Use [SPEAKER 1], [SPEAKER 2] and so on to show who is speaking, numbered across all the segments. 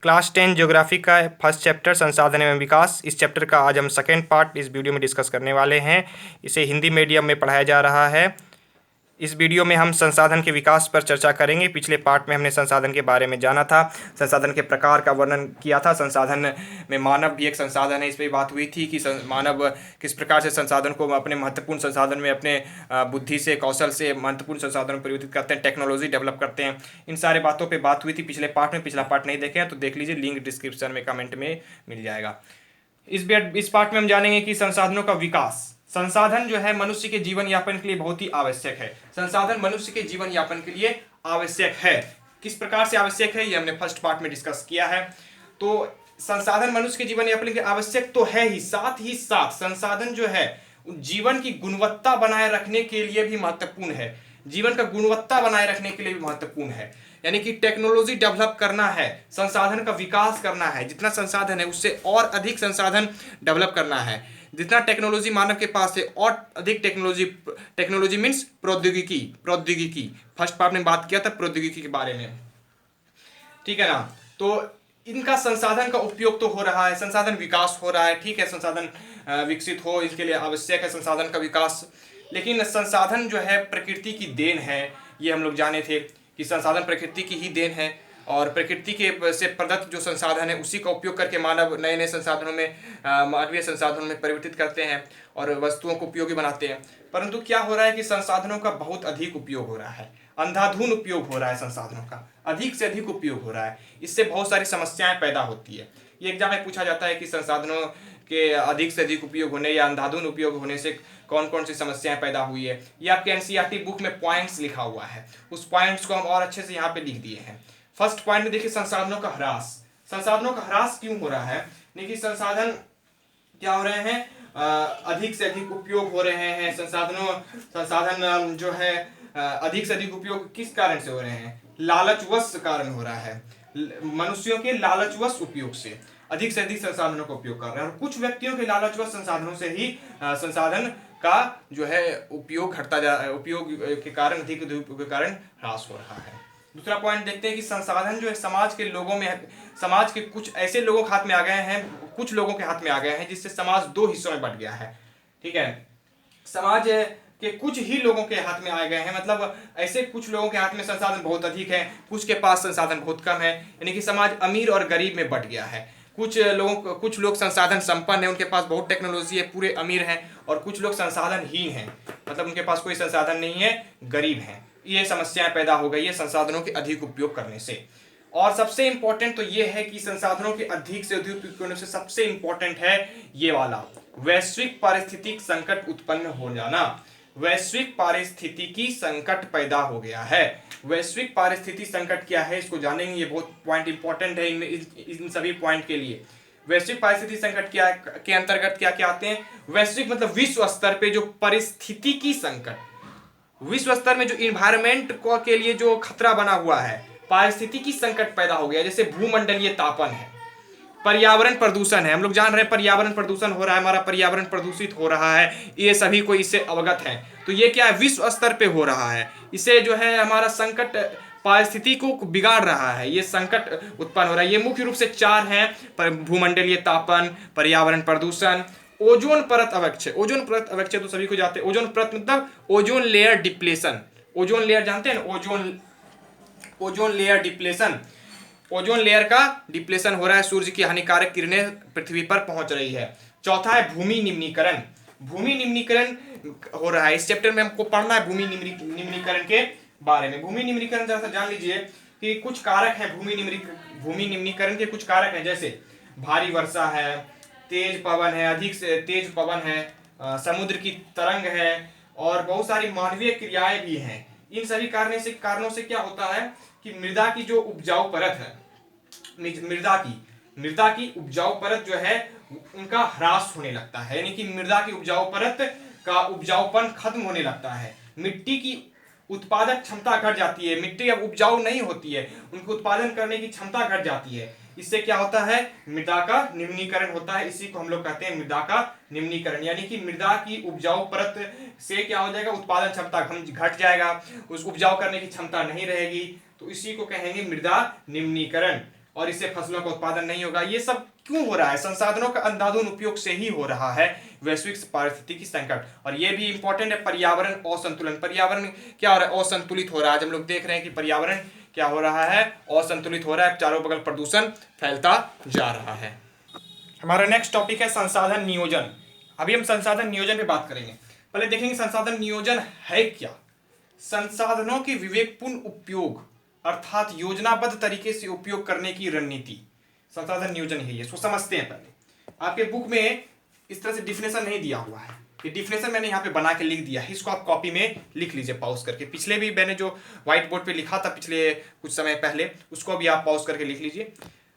[SPEAKER 1] Class 10 geography का first chapter संसाधन एवं विकास। इस चैप्टर का आज हम सेकेंड पार्ट इस वीडियो में डिस्कस करने वाले हैं। इसे हिंदी मीडियम में पढ़ाया जा रहा है। इस वीडियो में हम संसाधन के विकास पर चर्चा करेंगे। पिछले पार्ट में हमने संसाधन के बारे में जाना था, संसाधन के प्रकार का वर्णन किया था। संसाधन में मानव भी एक संसाधन है, इस पर बात हुई थी कि मानव किस प्रकार से संसाधन को अपने महत्वपूर्ण संसाधन में अपने बुद्धि से, कौशल से महत्वपूर्ण संसाधन में परिवर्तित करते हैं, टेक्नोलॉजी डेवलप करते हैं। इन सारे बातों पर बात हुई थी पिछले पार्ट में। पिछला पार्ट नहीं देखे हैं तो देख लीजिए, लिंक डिस्क्रिप्शन में कमेंट में मिल जाएगा। इस पार्ट में हम जानेंगे कि संसाधनों का विकास। संसाधन जो है मनुष्य के जीवन यापन के लिए बहुत ही आवश्यक है। संसाधन मनुष्य के जीवन यापन के लिए आवश्यक है। किस प्रकार से आवश्यक है, ये हमने फर्स्ट पार्ट में डिस्कस किया है। तो संसाधन मनुष्य के जीवन यापन के लिए आवश्यक तो है ही साथ संसाधन जो है जीवन की गुणवत्ता बनाए रखने के लिए भी महत्वपूर्ण है। जीवन का गुणवत्ता बनाए रखने के लिए भी महत्वपूर्ण है। यानी कि टेक्नोलॉजी डेवलप करना है, संसाधन का विकास करना है। जितना संसाधन है उससे और अधिक संसाधन डेवलप करना है। जितना टेक्नोलॉजी मानव के पास है और अधिक टेक्नोलॉजी मीन्स प्रौद्योगिकी। फर्स्ट पार्ट में बात किया था प्रौद्योगिकी के बारे में, ठीक है ना। तो इनका संसाधन का उपयोग तो हो रहा है, संसाधन विकास हो रहा है, ठीक है। संसाधन विकसित हो, इसके लिए आवश्यक है संसाधन का विकास। लेकिन संसाधन जो है प्रकृति की देन है, ये हम लोग जाने थे कि संसाधन प्रकृति की ही देन है। और प्रकृति के से प्रदत्त जो संसाधन है उसी का उपयोग करके मानव नए नए संसाधनों में, मानवीय संसाधनों में परिवर्तित करते हैं और वस्तुओं को उपयोगी बनाते हैं। परंतु क्या हो रहा है कि संसाधनों का बहुत अधिक उपयोग हो रहा है, अंधाधुंध उपयोग हो रहा है। संसाधनों का अधिक से अधिक उपयोग हो रहा है, इससे बहुत सारी समस्याएं पैदा होती है। ये एग्जाम में पूछा जाता है कि संसाधनों के अधिक से अधिक उपयोग होने या अंधाधुंध उपयोग होने से कौन कौन सी समस्याएं पैदा हुई है। ये आपके एनसीईआरटी बुक में पॉइंट्स लिखा हुआ है, उस पॉइंट्स को हम और अच्छे से यहाँ पे लिख दिए हैं। फर्स्ट पॉइंट में देखिए, संसाधनों का ह्रास। संसाधनों का ह्रास क्यों हो रहा है? देखिए, संसाधन क्या हो रहे हैं, अधिक से अधिक उपयोग हो रहे हैं। संसाधन जो है अधिक से अधिक उपयोग किस कारण से हो रहे हैं? लालचवश कारण हो रहा है। मनुष्यों के लालचवश उपयोग से अधिक संसाधनों का उपयोग कर रहे हैं। और कुछ व्यक्तियों के लालचवश संसाधनों से ही संसाधन का जो है उपयोग उपयोग के कारण, अधिक उपयोग के कारण ह्रास हो रहा है। दूसरा पॉइंट देखते हैं कि संसाधन जो है समाज के लोगों में, समाज के कुछ ऐसे लोगों के हाथ में आ गए हैं, कुछ लोगों के हाथ में आ गए हैं जिससे समाज दो हिस्सों में बंट गया है, ठीक है। समाज के कुछ ही लोगों के हाथ में आ गए हैं, मतलब ऐसे कुछ लोगों के हाथ में संसाधन बहुत अधिक है, कुछ के पास संसाधन बहुत कम है। यानी कि समाज अमीर और गरीब में बंट गया है। कुछ लोग संसाधन संपन्न है, उनके पास बहुत टेक्नोलॉजी है, पूरे अमीर हैं। और कुछ लोग संसाधनहीन हैं, मतलब उनके पास कोई संसाधन नहीं है, गरीब हैं। ये समस्याएं पैदा हो गई है संसाधनों के अधिक उपयोग करने से। और सबसे इंपॉर्टेंट तो ये है कि संसाधनों के अधिक से अधिक उपयोग करने से सबसे इंपॉर्टेंट है ये वाला, वैश्विक पारिस्थितिक संकट उत्पन्न हो जाना। वैश्विक पारिस्थितिकी संकट पैदा हो गया है। वैश्विक पारिस्थितिकी संकट क्या है, इसको जानेंगे। ये बहुत पॉइंट इंपॉर्टेंट है इन सभी पॉइंट के लिए। वैश्विक पारिस्थितिकी संकट क्या के अंतर्गत क्या क्या आते हैं? वैश्विक मतलब विश्व स्तर पे जो पारिस्थितिकी संकट, विश्व स्तर में जो इन्वायरमेंट को के लिए जो खतरा बना हुआ है, पारिस्थितिकी संकट पैदा हो गया। जैसे भूमंडलीय तापन है, पर्यावरण प्रदूषण है। हम लोग जान रहे हैं पर्यावरण प्रदूषण हो रहा है, हमारा पर्यावरण प्रदूषित हो रहा है, ये सभी को इससे अवगत है। तो ये क्या है, विश्व स्तर पे हो रहा है। इसे जो है हमारा संकट पारिस्थिति को बिगाड़ रहा है, ये संकट उत्पन्न हो रहा है। ये मुख्य रूप से चार हैं: भूमंडलीय तापन, पर्यावरण प्रदूषण, ओजोन परत अवक्षय। ओजोन परत अवक्षय तो सभी को जानते हैं। ओजोन परत मतलब ozone layer depletion. Ozone layer जानते हैं ना, ozone layer depletion. Ozone layer का डिप्लेशन हो रहा है, सूर्य की हानिकारक किरणें पृथ्वी पर पहुंच रही है। चौथा है भूमि निम्नीकरण। भूमि निम्नीकरण हो रहा है, इस चैप्टर में हमको पढ़ना है भूमि निम्नीकरण के बारे में। भूमि निम्नीकरण जरा सा जान लीजिए कि कुछ कारक है भूमि निम्नीकरण के कुछ कारक हैं, जैसे भारी वर्षा है, तेज पवन है, अधिक से तेज पवन है, समुद्र की तरंग है, और बहुत सारी मानवीय क्रियाएं भी हैं। इन सभी कारणों से क्या होता है कि मृदा की जो उपजाऊ परत है, मृदा की उपजाऊ परत जो है उनका ह्रास होने लगता है। यानी कि मृदा की उपजाऊ परत का उपजाऊपन खत्म होने लगता है। मिट्टी की उत्पादक क्षमता घट जाती है, मिट्टी अब उपजाऊ नहीं होती है, उनको उत्पादन करने की क्षमता घट जाती है। इससे क्या होता है, मृदा का निम्नीकरण होता है। इसी को हम लोग कहते हैं मृदा का निम्नीकरण। यानी कि मृदा की उपजाऊ परत से क्या हो जाएगा, उत्पादन क्षमता घट जाएगा, उस उपजाऊ करने की क्षमता नहीं रहेगी, तो इसी को कहेंगे मृदा निम्नीकरण। और इससे फसलों का उत्पादन नहीं होगा। ये सब क्यों हो रहा है? संसाधनों का अंधाधुंध उपयोग से ही हो रहा है वैश्विक पारिस्थितिकी संकट। और ये भी इंपॉर्टेंट है, पर्यावरण असंतुलन। पर्यावरण क्या हो रहा है? असंतुलित हो रहा है। आज हम लोग देख रहे हैं कि पर्यावरण क्या हो रहा है? असंतुलित हो रहा है, चारों बगल प्रदूषण फैलता जा रहा है। हमारा नेक्स्ट टॉपिक है संसाधन नियोजन। अभी हम संसाधन नियोजन पे बात करेंगे। पहले देखेंगे संसाधन नियोजन है क्या। संसाधनों के विवेकपूर्ण उपयोग अर्थात योजनाबद्ध तरीके से उपयोग करने की रणनीति, संसाधन नियोजन है। इसको समझते हैं। पहले आपके बुक में इस तरह से डिफिनेशन नहीं दिया हुआ है, ये डिफिनेशन मैंने यहाँ पे बना के लिख दिया है, इसको आप कॉपी में लिख लीजिए पॉज करके। पिछले भी मैंने जो व्हाइट बोर्ड पे लिखा था पिछले कुछ समय पहले, उसको भी आप पॉज करके लिख लीजिए।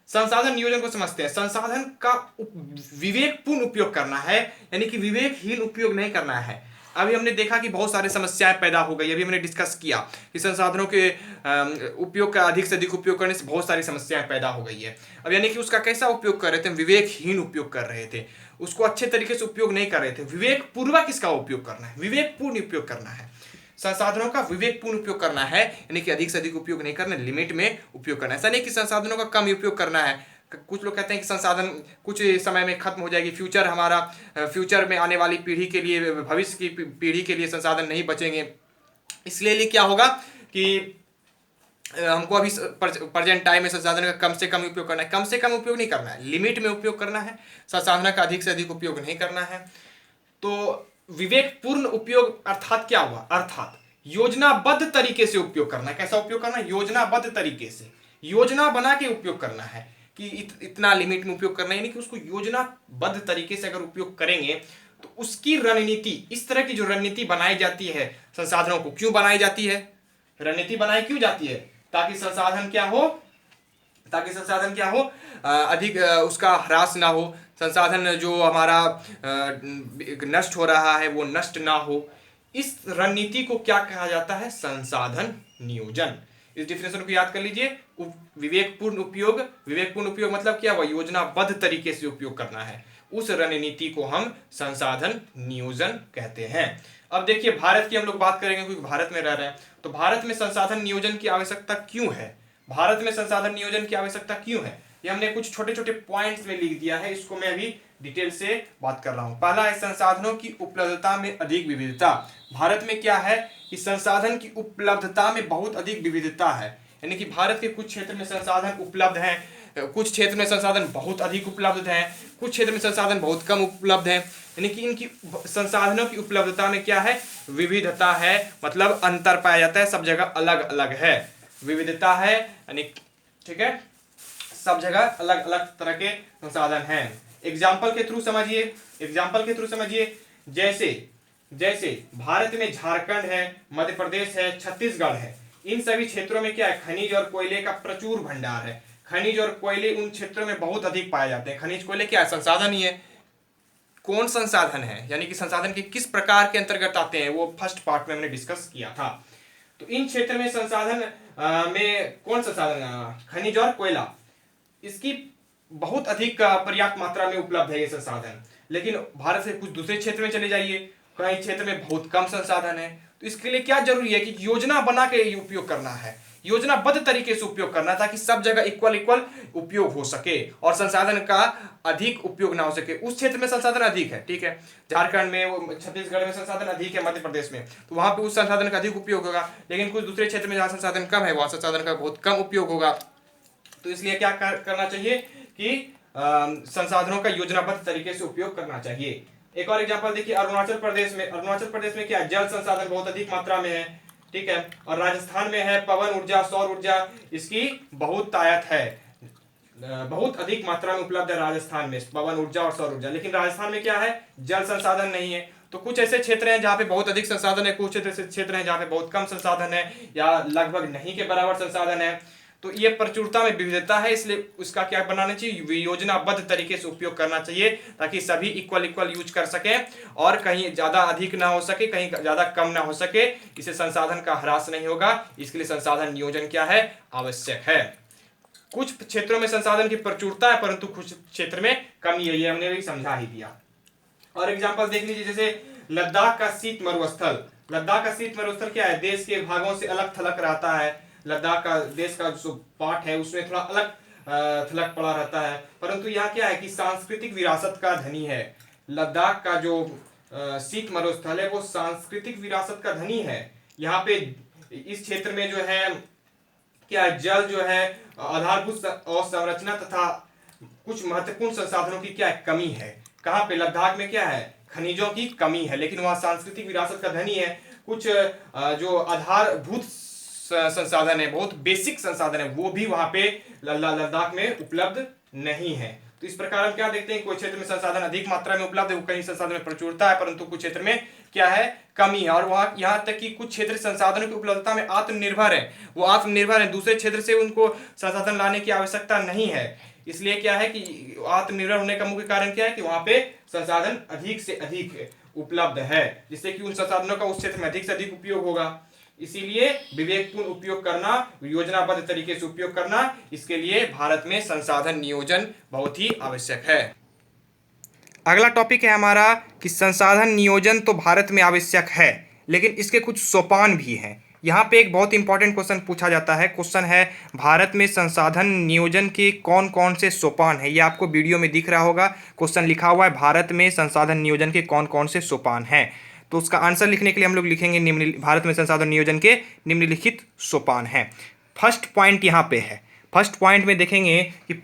[SPEAKER 1] संसाधन नियोजन को समझते हैं। संसाधन का विवेकपूर्ण उपयोग करना है, यानी कि विवेकहीन उपयोग नहीं करना है। अभी हमने देखा कि बहुत सारी समस्याएं पैदा हो गई। अभी हमने डिस्कस किया कि संसाधनों के उपयोग का अधिक से अधिक उपयोग करने से बहुत सारी समस्याएं पैदा हो गई है। अब यानी कि उसका कैसा उपयोग कर रहे थे? विवेकहीन उपयोग कर रहे थे, उसको अच्छे तरीके से उपयोग नहीं कर रहे थे। विवेकपूर्वक इसका उपयोग करना है, विवेकपूर्ण उपयोग करना है। संसाधनों का विवेकपूर्ण उपयोग करना है, यानी कि अधिक से अधिक उपयोग नहीं करना, लिमिट में उपयोग करना है। ऐसा नहीं कि संसाधनों का कम उपयोग करना है। कुछ लोग कहते हैं कि संसाधन कुछ समय में खत्म हो जाएगी, फ्यूचर में आने वाली पीढ़ी के लिए, भविष्य की पीढ़ी के लिए संसाधन नहीं बचेंगे। इसलिए क्या होगा कि हमको अभी प्रेजेंट टाइम में संसाधन का कम से कम उपयोग करना है। कम से कम उपयोग नहीं करना है, लिमिट में उपयोग करना है। संसाधन का अधिक से अधिक उपयोग नहीं करना है। तो विवेकपूर्ण उपयोग अर्थात क्या हुआ? अर्थात योजनाबद्ध तरीके से उपयोग करना है। कैसा उपयोग करना है? योजनाबद्ध तरीके से, योजना बना के उपयोग करना है कि इतना लिमिट में उपयोग करना है, यानी कि उसको योजनाबद्ध तरीके से अगर उपयोग करेंगे तो उसकी रणनीति, इस तरह की जो रणनीति बनाई जाती है संसाधनों को, क्यों बनाई जाती है? रणनीति बनाई क्यों जाती है? ताकि संसाधन क्या हो, अधिक उसका ह्रास ना हो, संसाधन जो हमारा नष्ट हो रहा है वो नष्ट ना हो। इस रणनीति को क्या कहा जाता है? संसाधन नियोजन। इस डिफिनेशन को याद कर लीजिए। विवेकपूर्ण उपयोग, विवेकपूर्ण उपयोग मतलब क्या हुआ? योजनाबद्ध तरीके से उपयोग करना है। उस रणनीति को हम संसाधन नियोजन कहते हैं। अब देखिए भारत की हम लोग बात करेंगे, क्योंकि भारत में रह रहे हैं। तो भारत में संसाधन नियोजन की आवश्यकता क्यों है? भारत में संसाधन नियोजन की आवश्यकता क्यों है? ये हमने कुछ छोटे छोटे पॉइंट्स में लिख दिया है, इसको मैं अभी डिटेल से बात कर रहा हूं। पहला है संसाधनों की उपलब्धता में अधिक विविधता। भारत में क्या है कि संसाधन की उपलब्धता में बहुत अधिक विविधता है, यानी कि भारत के कुछ क्षेत्र में संसाधन उपलब्ध हैं, कुछ क्षेत्र में संसाधन बहुत अधिक उपलब्ध हैं, कुछ क्षेत्र में संसाधन बहुत कम उपलब्ध हैं। यानी कि इनकी संसाधनों की उपलब्धता में क्या है? विविधता है, मतलब अंतर पाया जाता है, सब जगह अलग अलग है। विविधता है यानी ठीक है, सब जगह अलग अलग तरह के संसाधन हैं। एग्जाम्पल के थ्रू समझिए, जैसे भारत में झारखंड है, मध्य प्रदेश है, छत्तीसगढ़ है। इन सभी क्षेत्रों में क्या है? खनिज और कोयले का प्रचुर भंडार है। खनिज और कोयले उन क्षेत्रों में बहुत अधिक पाए जाते हैं। खनिज कोयले क्या है? संसाधन ही है। कौन संसाधन है, यानी कि संसाधन के किस प्रकार के अंतर्गत आते हैं, वो फर्स्ट पार्ट में हमने डिस्कस किया था। तो इन क्षेत्र में संसाधन में कौन संसाधन? खनिज और कोयला, इसकी बहुत अधिक पर्याप्त मात्रा में उपलब्ध है ये संसाधन। लेकिन भारत से कुछ दूसरे क्षेत्र में चले जाइए, कई क्षेत्र में बहुत कम संसाधन है। तो इसके लिए क्या जरूरी है कि योजना बना के उपयोग करना है, योजनाबद्ध तरीके से उपयोग करना, ताकि सब जगह इक्वल उपयोग हो सके और संसाधन का अधिक उपयोग ना हो सके। उस क्षेत्र में संसाधन अधिक है, ठीक है, झारखंड में, छत्तीसगढ़ में संसाधन अधिक है, मध्य प्रदेश में, तो वहां पे उस संसाधन का अधिक उपयोग होगा। लेकिन कुछ दूसरे क्षेत्र में जहां संसाधन कम है, वहां संसाधन का बहुत कम उपयोग होगा। तो इसलिए क्या करना चाहिए कि संसाधनों का योजनाबद्ध तरीके से उपयोग करना चाहिए। एक और एग्जांपल देखिए, अरुणाचल प्रदेश में क्या है? जल संसाधन बहुत अधिक मात्रा में है, ठीक है। और राजस्थान में है पवन ऊर्जा, सौर ऊर्जा, इसकी बहुत तायत है, बहुत अधिक मात्रा में उपलब्ध है राजस्थान में पवन ऊर्जा और सौर ऊर्जा। लेकिन राजस्थान में क्या है? जल संसाधन नहीं है। तो कुछ ऐसे क्षेत्र हैं जहाँ पे बहुत अधिक संसाधन है, कुछ क्षेत्र हैं जहाँ पे बहुत कम संसाधन है या लगभग नहीं के बराबर संसाधन है। तो ये प्रचुरता में विविधता है, इसलिए उसका क्या बनाना चाहिए? योजनाबद्ध तरीके से उपयोग करना चाहिए, ताकि सभी इक्वल यूज कर सके और कहीं ज्यादा अधिक ना हो सके, कहीं ज्यादा कम ना हो सके। इससे संसाधन का ह्रास नहीं होगा। इसके लिए संसाधन नियोजन क्या है? आवश्यक है। कुछ क्षेत्रों में संसाधन की प्रचुरता है, परंतु कुछ क्षेत्र में कमी है, ये हमने भी समझा ही दिया। और एग्जाम्पल देख लीजिए, जैसे लद्दाख का शीत मरुस्थल क्या है? देश के भागों से अलग थलग रहता है। लद्दाख का देश का जो पार्ट है उसमें थोड़ा अलग थलग पड़ा रहता है, परंतु यहाँ क्या है कि सांस्कृतिक विरासत का धनी है। लद्दाख का जो शीत मरुस्थल है वो सांस्कृतिक विरासत का धनी है। यहाँ पे इस क्षेत्र में जो है क्या जल जो है आधारभूत अवसंरचना तथा कुछ महत्वपूर्ण संसाधनों की क्या कमी है। कहाँ पे? लद्दाख में क्या है? खनिजों की कमी है, लेकिन वहाँ सांस्कृतिक विरासत का धनी है। कुछ जो आधारभूत संसाधन है, बहुत बेसिक संसाधन है, वो भी वहाँ पे लद्दाख में उपलब्ध नहीं है। तो इस प्रकार हम क्या देखते हैं, कोई क्षेत्र में संसाधन अधिक मात्रा में उपलब्ध है, कहीं संसाधन में प्रचुरता है, परंतु कुछ क्षेत्र में क्या है? कमी है। और वहाँ यहाँ तक कि कुछ क्षेत्र संसाधनों की उपलब्धता में आत्मनिर्भर है, वो आत्मनिर्भर है, दूसरे क्षेत्र से उनको संसाधन लाने की आवश्यकता नहीं है। इसलिए क्या है कि आत्मनिर्भर होने का मुख्य कारण क्या है कि वहाँ पे संसाधन अधिक से अधिक उपलब्ध है, जिससे कि उन संसाधनों का उस क्षेत्र में अधिक से अधिक उपयोग होगा। इसीलिए विवेकपूर्ण उपयोग करना, योजनाबद्ध तरीके से उपयोग करना, इसके लिए भारत में संसाधन नियोजन बहुत ही आवश्यक है। अगला टॉपिक है हमारा कि संसाधन नियोजन तो भारत में आवश्यक है, लेकिन इसके कुछ सोपान भी हैं। यहाँ पे एक बहुत इंपॉर्टेंट क्वेश्चन पूछा जाता है। क्वेश्चन है, भारत में संसाधन नियोजन के कौन कौन से सोपान है। ये आपको वीडियो में दिख रहा होगा, क्वेश्चन लिखा हुआ है, भारत में संसाधन नियोजन के कौन कौन से सोपान हैं। तो उसका आंसर लिखने के लिए हम लोग लिखेंगे भारत में संसाधन नियोजन के निम्नलिखित सोपान हैं। फर्स्ट पॉइंट यहाँ पे है। फर्स्ट पॉइंट में देखेंगे कि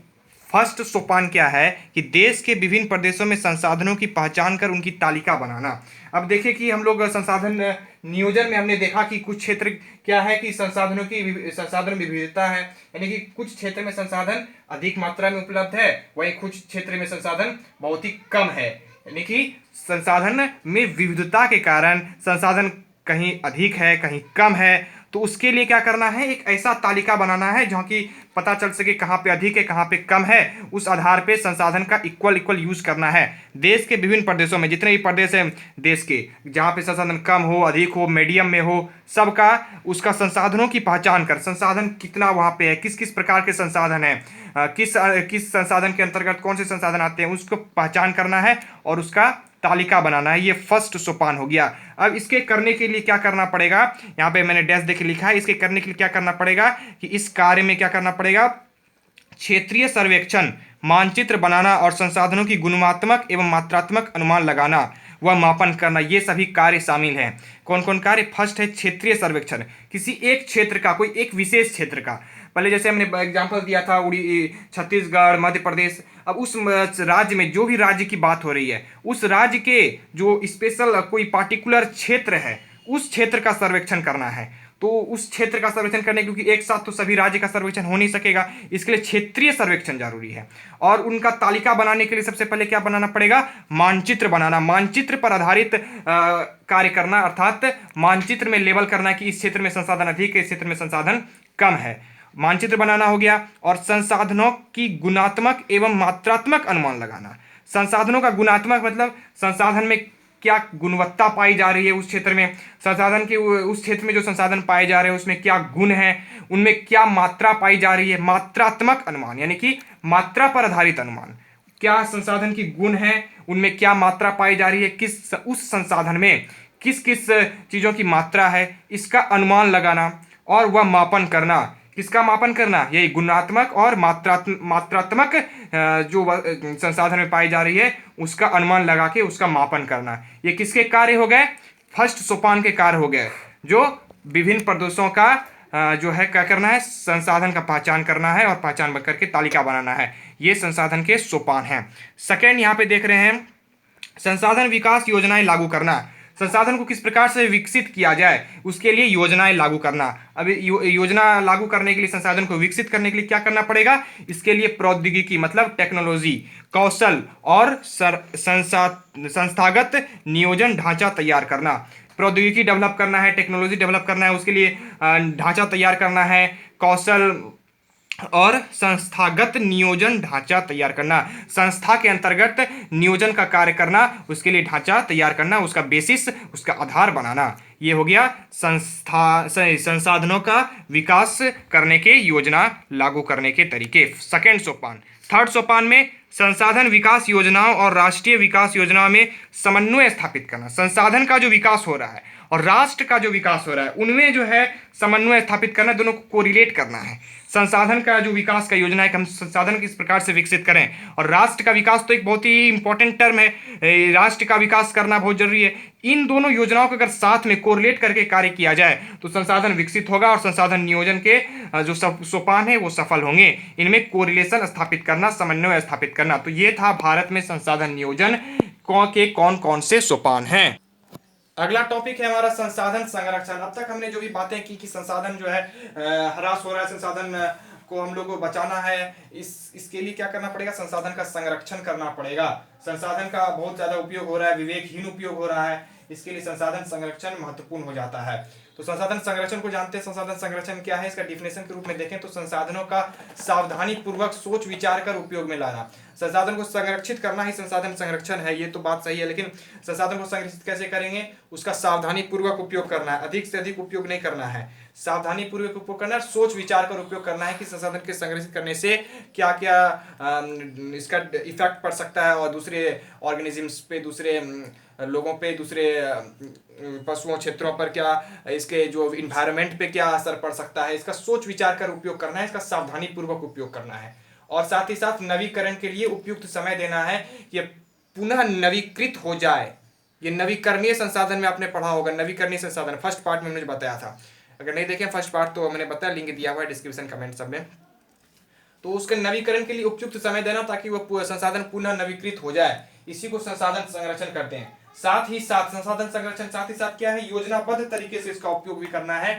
[SPEAKER 1] फर्स्ट सोपान क्या है कि देश के विभिन्न प्रदेशों में संसाधनों की पहचान कर उनकी तालिका बनाना। अब देखिए कि हम लोग संसाधन नियोजन में हमने देखा कि कुछ क्षेत्र क्या है कि संसाधन विविधता है, यानी कि कुछ क्षेत्र में संसाधन अधिक मात्रा में उपलब्ध है, वहीं कुछ क्षेत्र में संसाधन बहुत ही कम है। यानी कि संसाधन में विविधता के कारण संसाधन कहीं अधिक है, कहीं कम है। तो उसके लिए क्या करना है, एक ऐसा तालिका बनाना है जहाँ की पता चल सके कहाँ पे अधिक है, कहाँ पे कम है। उस आधार पे संसाधन का इक्वल यूज करना है। देश के विभिन्न प्रदेशों में जितने भी प्रदेश हैं देश के, जहाँ पे संसाधन कम हो, अधिक हो, मीडियम में हो, सबका उसका संसाधनों की पहचान कर, संसाधन कितना वहाँ पे है, किस किस प्रकार के संसाधन है, किस संसाधन के अंतर्गत कौन से संसाधन आते हैं, उसको पहचान करना है और उसका तालिका बनाना है। ये फर्स्ट सोपान हो गया। अब इसके करने के लिए क्या करना पड़ेगा, यहाँ पे मैंने डैश देके लिखा है, इसके करने के लिए क्या करना पड़ेगा कि इस कार्य में क्या करना पड़ेगा, क्षेत्रीय सर्वेक्षण, मानचित्र बनाना और संसाधनों की गुणात्मक एवं मात्रात्मक अनुमान लगाना व मापन करना, ये सभी कार्य शामिल हैं। कौन कौन कार्य? फर्स्ट है क्षेत्रीय सर्वेक्षण, किसी एक क्षेत्र का, कोई एक विशेष क्षेत्र का। पहले जैसे हमने एग्जांपल दिया था छत्तीसगढ़, मध्य प्रदेश। अब उस राज्य में, जो भी राज्य की बात हो रही है, उस राज्य के जो स्पेशल कोई पार्टिकुलर क्षेत्र है, उस क्षेत्र का सर्वेक्षण करना है। तो उस क्षेत्र का सर्वेक्षण करने, क्योंकि एक साथ तो सभी राज्य का सर्वेक्षण हो नहीं सकेगा, इसके लिए क्षेत्रीय सर्वेक्षण जरूरी है। और उनका तालिका बनाने के लिए सबसे पहले क्या बनाना पड़ेगा, मानचित्र बनाना। मानचित्र पर आधारित कार्य करना, अर्थात मानचित्र में लेबल करना कि इस क्षेत्र में संसाधन अधिक है, इस क्षेत्र में संसाधन कम है। मानचित्र बनाना हो गया। और संसाधनों की गुणात्मक एवं मात्रात्मक अनुमान लगाना। संसाधनों का गुणात्मक मतलब संसाधन में क्या गुणवत्ता पाई जा रही है उस क्षेत्र में, संसाधन के उस क्षेत्र में जो संसाधन पाए जा रहे हैं उसमें क्या गुण है, उनमें क्या मात्रा पाई जा रही है। मात्रात्मक अनुमान यानी कि मात्रा पर आधारित अनुमान, क्या संसाधन की गुण है, उनमें क्या मात्रा पाई जा रही है, किस उस संसाधन में किस किस चीज़ों की मात्रा है, इसका अनुमान लगाना। और वह मापन करना, किसका मापन करना, यही गुणात्मक और मात्रात्मक जो संसाधन में पाई जा रही है उसका अनुमान लगा के उसका मापन करना। ये किसके कार्य हो गए, फर्स्ट सोपान के कार्य हो गए, जो विभिन्न प्रदेशों का जो है क्या करना है, संसाधन का पहचान करना है और पहचान करके तालिका बनाना है। ये संसाधन के सोपान हैं। सेकेंड यहाँ पे देख रहे हैं, संसाधन विकास योजनाएं लागू करना। संसाधन को किस प्रकार से विकसित किया जाए उसके लिए योजनाएं लागू करना। अब योजना लागू करने के लिए, संसाधन को विकसित करने के लिए क्या करना पड़ेगा, इसके लिए प्रौद्योगिकी मतलब टेक्नोलॉजी, कौशल और संस्थागत नियोजन ढांचा तैयार करना। प्रौद्योगिकी डेवलप करना है, टेक्नोलॉजी डेवलप करना है, उसके लिए ढांचा तैयार करना है, कौशल और संस्थागत नियोजन ढांचा तैयार करना। संस्था के अंतर्गत नियोजन का कार्य करना, उसके लिए ढांचा तैयार करना, उसका बेसिस, उसका आधार बनाना। ये हो गया संसाधनों का विकास करने के, योजना लागू करने के तरीके। सेकेंड सोपान। थर्ड सोपान में संसाधन विकास योजनाओं और राष्ट्रीय विकास योजनाओं में समन्वय स्थापित करना। संसाधन का जो विकास हो रहा है और राष्ट्र का जो विकास हो रहा है उनमें जो है समन्वय स्थापित करना, दोनों को कोरिलेट करना है। संसाधन का जो विकास का योजना है कि हम संसाधन किस प्रकार से विकसित करें, और राष्ट्र का विकास तो एक बहुत ही इंपॉर्टेंट टर्म है, राष्ट्र का विकास करना बहुत जरूरी है। इन दोनों योजनाओं को अगर साथ में कोरिलेट करके कार्य किया जाए तो संसाधन विकसित होगा और संसाधन नियोजन के जो सोपान है वो सफल होंगे। इनमें कोरिलेशन स्थापित करना, समन्वय स्थापित करना। तो ये था भारत में संसाधन नियोजन के कौन कौन से सोपान हैं। अगला टॉपिक है हमारा संसाधन संरक्षण। अब तक हमने जो भी बातें की कि संसाधन जो है ह्रास हो रहा है, संसाधन को हम लोग को बचाना है, इसके लिए क्या करना पड़ेगा, संसाधन का संरक्षण करना पड़ेगा। संसाधन का बहुत ज्यादा उपयोग हो रहा है, विवेकहीन उपयोग हो रहा है, इसके लिए संसाधन संरक्षण महत्वपूर्ण हो जाता है। तो संसाधन संरक्षण को जानते हैं। संसाधन संरक्षण क्या है, इसका डिफिनेशन के रूप में देखें तो संसाधनों का सावधानी पूर्वक सोच विचार कर उपयोग में लाना। संसाधन को संरक्षित करना ही संसाधन संरक्षण है, ये तो बात सही है, लेकिन संसाधन को संरक्षित कैसे करेंगे, उसका सावधानी पूर्वक उपयोग करना है, अधिक से अधिक उपयोग नहीं करना है, सावधानी पूर्वक उपयोग करना है, सोच विचार कर उपयोग करना है कि संसाधन के संरक्षित करने से क्या क्या इसका इफेक्ट पड़ सकता है और दूसरे ऑर्गेनिजम्स पे, दूसरे लोगों पे, दूसरे पशुओं क्षेत्रों पर क्या इसके जो इन्वायरमेंट पे क्या असर पड़ सकता है, इसका सोच विचार कर उपयोग करना है, इसका सावधानी पूर्वक उपयोग करना है। और साथ ही साथ नवीकरण के लिए उपयुक्त समय देना है, ये पुनः नवीकृत हो जाए। ये नवीकरणीय संसाधन में आपने पढ़ा होगा, नवीकरणीय संसाधन फर्स्ट पार्ट में मैंने बताया था। अगर नहीं देखें फर्स्ट पार्ट तो मैंने बताया, लिंक दिया हुआ है डिस्क्रिप्शन कमेंट सब में। तो उसके नवीकरण के लिए उपयुक्त समय देना ताकि वो संसाधन पुनः नवीकृत हो जाए, इसी को संसाधन संरक्षण करते हैं। साथ ही साथ संसाधन संरक्षण साथ ही साथ क्या है, योजनाबद्ध तरीके से इसका उपयोग भी करना है।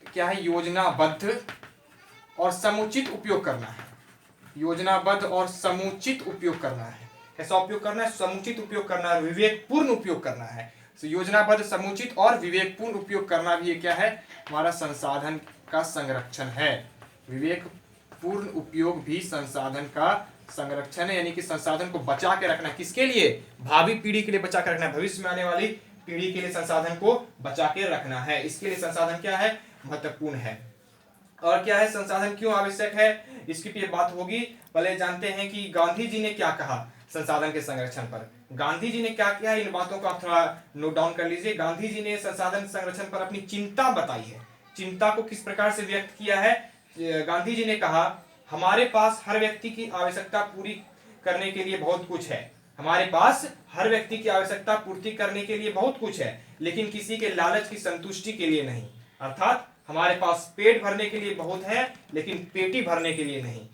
[SPEAKER 1] क्या है, योजनाबद्ध और समुचित उपयोग करना है। योजनाबद्ध और समुचित उपयोग करना है। कैसा उपयोग करना है, समुचित उपयोग करना है, विवेकपूर्ण उपयोग करना है। योजनाबद्ध, समुचित और विवेकपूर्ण उपयोग करना भी क्या है, हमारा संसाधन का संरक्षण है। विवेकपूर्ण उपयोग भी संसाधन का संरक्षण है, यानी कि संसाधन को बचा के रखना। किसके लिए, भावी पीढ़ी के लिए बचा के रखना है, भविष्य में आने वाली पीढ़ी के लिए संसाधन को बचा के रखना है। इसके लिए संसाधन क्या है, महत्वपूर्ण है। और क्या है, संसाधन क्यों आवश्यक है, इसकी भी बात होगी। पहले जानते हैं कि गांधी जी ने क्या कहा संसाधन के संरक्षण पर। गांधी जी ने क्या किया, इन बातों को आप थोड़ा नोट डाउन कर लीजिए। गांधी जी ने संसाधन संरक्षण पर अपनी चिंता बताई है। चिंता को किस प्रकार से व्यक्त किया है, गांधी जी ने कहा, हमारे पास हर व्यक्ति की आवश्यकता पूरी करने के लिए बहुत कुछ है। हमारे पास हर व्यक्ति की आवश्यकता पूर्ति करने के लिए बहुत कुछ है, लेकिन किसी के लालच की संतुष्टि के लिए नहीं। अर्थात हमारे पास पेट भरने के लिए बहुत है, लेकिन पेटी भरने के लिए नहीं।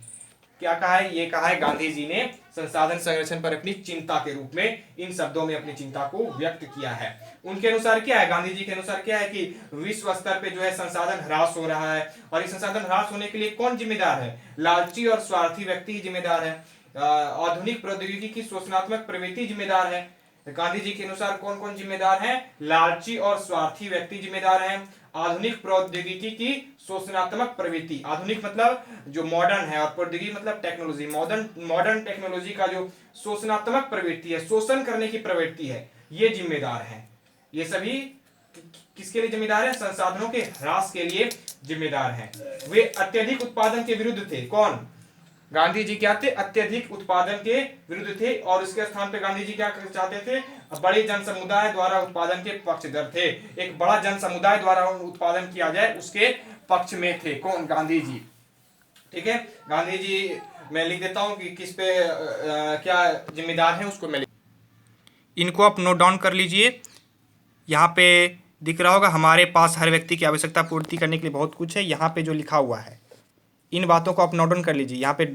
[SPEAKER 1] क्या कहा है, ये कहा है गांधी जी ने संसाधन संरक्षण पर अपनी चिंता के रूप में, इन शब्दों में अपनी चिंता को व्यक्त किया है। उनके अनुसार क्या है, गांधी जी के अनुसार क्या है कि विश्व स्तर पे जो है संसाधन ह्रास हो रहा है, और इस संसाधन ह्रास होने के लिए कौन जिम्मेदार है, लालची और स्वार्थी व्यक्ति ही जिम्मेदार है। आधुनिक प्रौद्योगिकी की शोषणात्मक प्रवृत्ति जिम्मेदार है। गांधी जी के अनुसार कौन कौन जिम्मेदार है, लालची और स्वार्थी व्यक्ति जिम्मेदार है। आधुनिक प्रौद्योगिकी की शोषणात्मक प्रवृत्ति, आधुनिक मतलब जो मॉडर्न है और प्रौद्योगिकी मतलब टेक्नोलॉजी, मॉडर्न टेक्नोलॉजी का जो शोषणात्मक प्रवृत्ति है, शोषण करने की प्रवृत्ति है, ये जिम्मेदार है। ये सभी किसके लिए जिम्मेदार है, संसाधनों के ह्रास के लिए जिम्मेदार हैं। वे अत्यधिक उत्पादन के विरुद्ध थे। कौन, गांधी जी क्या थे, अत्यधिक उत्पादन के विरुद्ध थे, और उसके स्थान पे गांधी जी क्या चाहते थे, बड़े जन समुदाय द्वारा उत्पादन के पक्षधर थे। एक बड़ा जन समुदाय द्वारा उत्पादन किया जाए उसके पक्ष में थे। कौन, गांधी जी। ठीक है, गांधी जी मैं लिख देता हूं कि किस पे क्या जिम्मेदार है, उसको मैं इनको आप नोट डाउन कर लीजिए। यहाँ पे दिख रहा होगा, हमारे पास हर व्यक्ति की आवश्यकता पूर्ति करने के लिए बहुत कुछ है। यहाँ पे जो लिखा हुआ है, इन बातों को आप नोट डाउन कर लीजिए। यहाँ पे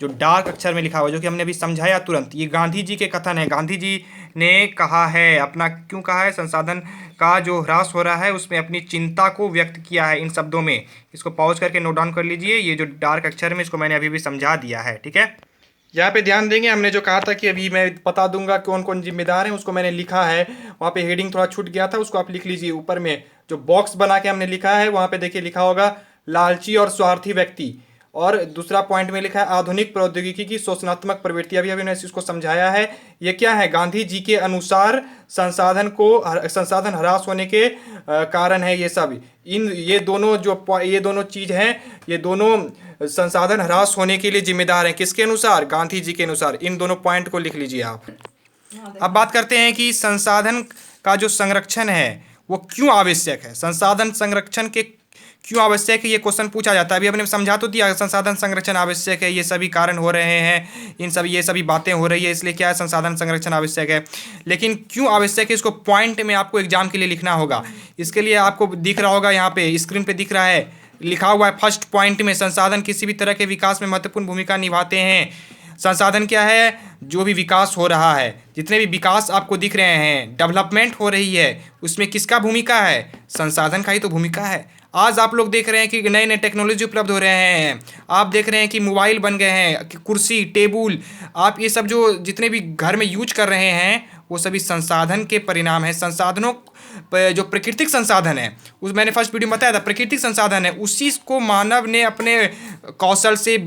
[SPEAKER 1] जो डार्क अक्षर में लिखा हुआ है, जो कि हमने अभी समझाया तुरंत, ये गांधी जी के कथन है। गांधी जी ने कहा है, अपना क्यों कहा है, संसाधन का जो ह्रास हो रहा है उसमें अपनी चिंता को व्यक्त किया है इन शब्दों में। इसको पॉज करके नोट डाउन कर लीजिए। ये जो डार्क अक्षर में, इसको मैंने अभी भी समझा दिया है। ठीक है, यहाँ पे ध्यान देंगे, हमने जो कहा था कि अभी मैं बता दूंगा कौन कौन जिम्मेदार हैं, उसको मैंने लिखा है। वहाँ पे हेडिंग थोड़ा छूट गया था, उसको आप लिख लीजिए। ऊपर में जो बॉक्स बना के हमने लिखा है, वहाँ पे देखिए लिखा होगा लालची और स्वार्थी व्यक्ति, और दूसरा पॉइंट में लिखा है आधुनिक प्रौद्योगिकी की शोषणात्मक प्रवृत्ति। अभी मैंने इसको समझाया है। ये क्या है, गांधी जी के अनुसार संसाधन ह्रास होने के कारण है ये सब। ये दोनों चीज हैं, ये दोनों संसाधन ह्रास होने के लिए जिम्मेदार हैं। किसके अनुसार, गांधी जी के अनुसार। इन दोनों पॉइंट को लिख लीजिए आप। अब बात करते हैं कि संसाधन का जो संरक्षण है वो क्यों आवश्यक है, संसाधन संरक्षण के क्यों आवश्यक है, ये क्वेश्चन पूछा जाता है। अभी हमने समझा तो दिया संसाधन संरक्षण आवश्यक है, ये सभी कारण हो रहे हैं, ये सभी बातें हो रही है, इसलिए क्या है संसाधन संरक्षण आवश्यक है। लेकिन क्यों आवश्यक है इसको पॉइंट में आपको एग्जाम के लिए लिखना होगा। इसके लिए आपको दिख रहा होगा यहाँ पे स्क्रीन पे दिख रहा है, लिखा हुआ है फर्स्ट पॉइंट में, संसाधन किसी भी तरह के विकास में महत्वपूर्ण भूमिका निभाते हैं। संसाधन क्या है, जो भी विकास हो रहा है, जितने भी विकास आपको दिख रहे हैं, डेवलपमेंट हो रही है, उसमें किसका भूमिका है, संसाधन का ही तो भूमिका है। आज आप लोग देख रहे हैं कि नए नए टेक्नोलॉजी उपलब्ध हो रहे हैं, आप देख रहे हैं कि मोबाइल बन गए हैं, कि कुर्सी टेबुल, आप ये सब जो जितने भी घर में यूज कर रहे हैं वो सभी संसाधन के परिणाम है। संसाधनों जो प्राकृतिक संसाधन है, उस मैंने फर्स्ट वीडियो में बताया था, प्राकृतिक संसाधन है, उसी को मानव ने अपने कौशल से,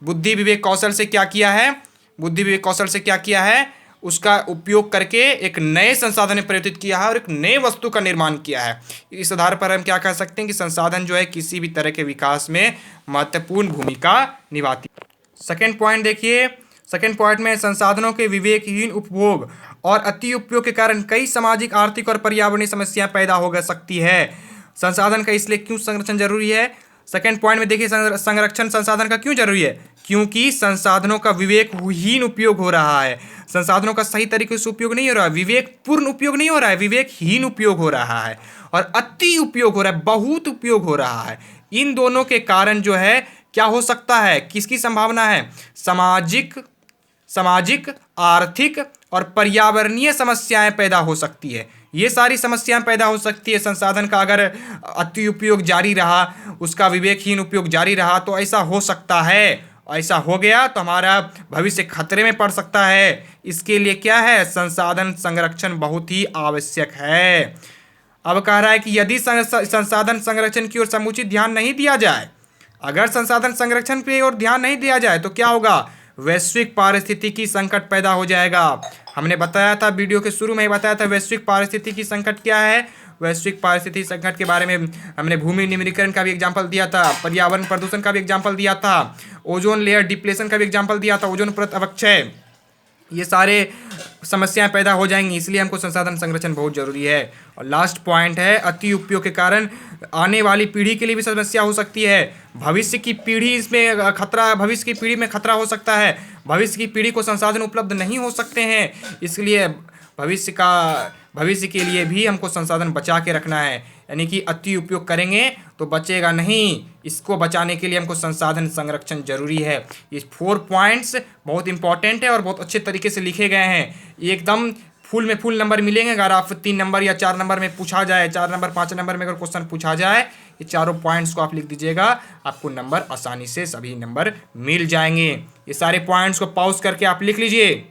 [SPEAKER 1] बुद्धि विवेक कौशल से क्या किया है, बुद्धि विवेक कौशल से क्या किया है, उसका उपयोग करके एक नए संसाधन में परिवर्तित किया है और एक नए वस्तु का निर्माण किया है। इस आधार पर हम क्या कह सकते हैं कि संसाधन जो है किसी भी तरह के विकास में महत्वपूर्ण भूमिका निभाती है। सेकेंड पॉइंट देखिए, सेकेंड पॉइंट में संसाधनों के विवेकहीन उपभोग और अति उपयोग के कारण कई सामाजिक, आर्थिक और पर्यावरणीय समस्याएं पैदा हो सकती है। संसाधन का इसलिए क्यों संरक्षण जरूरी है, सेकेंड पॉइंट में देखिए, संरक्षण संसाधन का क्यों जरूरी है, क्योंकि संसाधनों का विवेकहीन उपयोग हो रहा है। संसाधनों का सही तरीके से उपयोग नहीं हो रहा है, विवेकपूर्ण उपयोग नहीं हो रहा है, विवेकहीन उपयोग हो रहा है, और अति उपयोग हो रहा है, बहुत उपयोग हो रहा है। इन दोनों के कारण जो है क्या हो सकता है, किसकी संभावना है, सामाजिक, आर्थिक और पर्यावरणीय समस्याएं पैदा हो सकती है। ये सारी समस्याएं पैदा हो सकती है संसाधन का अगर अति उपयोग जारी रहा, उसका विवेकहीन उपयोग जारी रहा तो ऐसा हो सकता है। ऐसा हो गया तो हमारा भविष्य खतरे में पड़ सकता है। इसके लिए क्या है, संसाधन संरक्षण बहुत ही आवश्यक है। अब कह रहा है कि यदि संसाधन संरक्षण की ओर समुचित ध्यान नहीं दिया जाए, अगर संसाधन संरक्षण की ओर ध्यान नहीं दिया जाए तो क्या होगा, वैश्विक पारिस्थितिकी संकट पैदा हो जाएगा। हमने बताया था, वीडियो के शुरू में ही बताया था, वैश्विक पारिस्थितिकी संकट क्या है। वैश्विक पारिस्थितिकी संकट के बारे में हमने भूमि निम्नीकरण का भी एग्जाम्पल दिया था, पर्यावरण प्रदूषण का भी एग्जाम्पल दिया था, ओजोन लेयर डिप्लेशन का भी एग्जाम्पल दिया था, ओजोन परत अवक्षय, ये सारे समस्याएं पैदा हो जाएंगी। इसलिए हमको संसाधन संरक्षण बहुत जरूरी है। और लास्ट पॉइंट है, अति उपयोग के कारण आने वाली पीढ़ी के लिए भी समस्या हो सकती है। भविष्य की पीढ़ी इसमें खतरा, भविष्य की पीढ़ी में खतरा हो सकता है। भविष्य की पीढ़ी को संसाधन उपलब्ध नहीं हो सकते हैं, इसलिए भविष्य के लिए भी हमको संसाधन बचा के रखना है। यानी कि अति उपयोग करेंगे तो बचेगा नहीं, इसको बचाने के लिए हमको संसाधन संरक्षण जरूरी है। ये 4 पॉइंट्स बहुत इंपॉर्टेंट है और बहुत अच्छे तरीके से लिखे गए हैं। एकदम फुल में फुल नंबर मिलेंगे अगर आप 3 नंबर या 4 नंबर में पूछा जाए, 4 नंबर 5 नंबर में अगर क्वेश्चन पूछा जाए, ये चारों पॉइंट्स को आप लिख दीजिएगा, आपको नंबर आसानी से सभी नंबर मिल जाएंगे। ये सारे पॉइंट्स को पॉज करके आप लिख लीजिए।